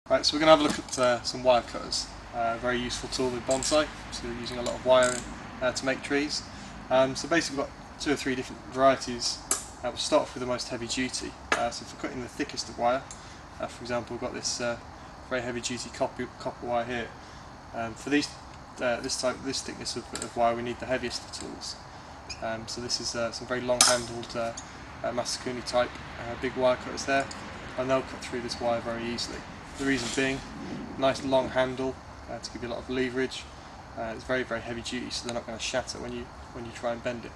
Right, so we're going to have a look at some wire cutters. Very useful tool with bonsai, so we're using a lot of wire to make trees. So basically we've got 2 or 3 different varieties. We'll start off with the most heavy duty. So for cutting the thickest of wire, for example we've got this very heavy duty copper wire here. For this thickness of wire we need the heaviest of tools. So this is some very long handled Masakuni type big wire cutters there, and they'll cut through this wire very easily. The reason being, nice long handle to give you a lot of leverage. It's very heavy duty, so they're not going to shatter when you try and bend it.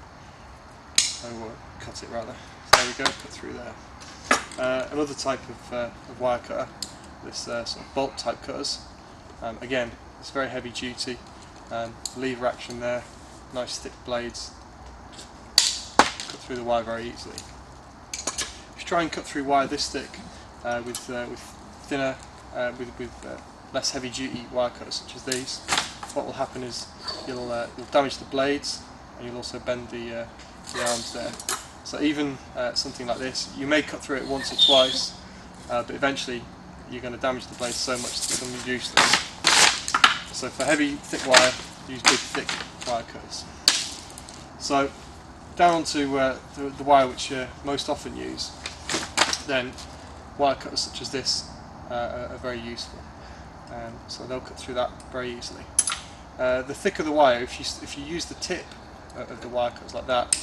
Or cut it rather. So there we go, cut through there. Another type of wire cutter, this sort of bolt type cutters. Again, it's very heavy duty. Lever action there, nice thick blades. Cut through the wire very easily. If you try and cut through wire this thick with thinner, with less heavy duty wire cutters such as these, what will happen is you'll damage the blades, and you'll also bend the arms there. So even something like this, you may cut through it once or twice, but eventually you're going to damage the blades so much that it's going to be useless. So for heavy thick wire, use big thick wire cutters. So down onto the wire which you most often use, then wire cutters such as this are very useful. So they'll cut through that very easily. The thicker the wire, if you use the tip of the wire cutters like that,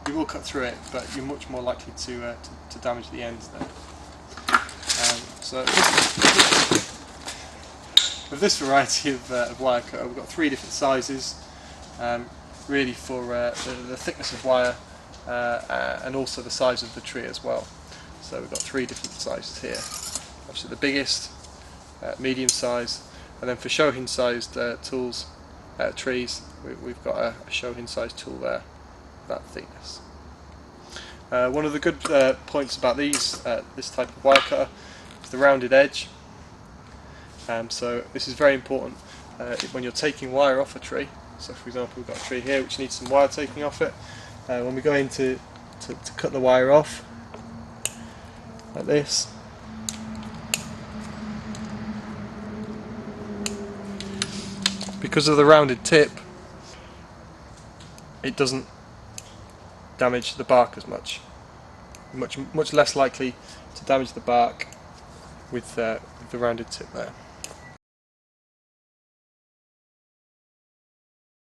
you will cut through it, but you're much more likely to damage the ends there. So with this variety of wire cutter, we've got 3 different sizes, really for the thickness of wire and also the size of the tree as well. So we've got 3 different sizes here. Obviously the biggest, medium size, and then for Shohin sized trees, we've got a Shohin sized tool there, that thickness. One of the good points about this type of wire cutter is the rounded edge. So this is very important when you're taking wire off a tree. So for example we've got a tree here which needs some wire taking off it. When we go in to cut the wire off, like this, because of the rounded tip, it doesn't damage the bark as much. Much less likely to damage the bark with the rounded tip there.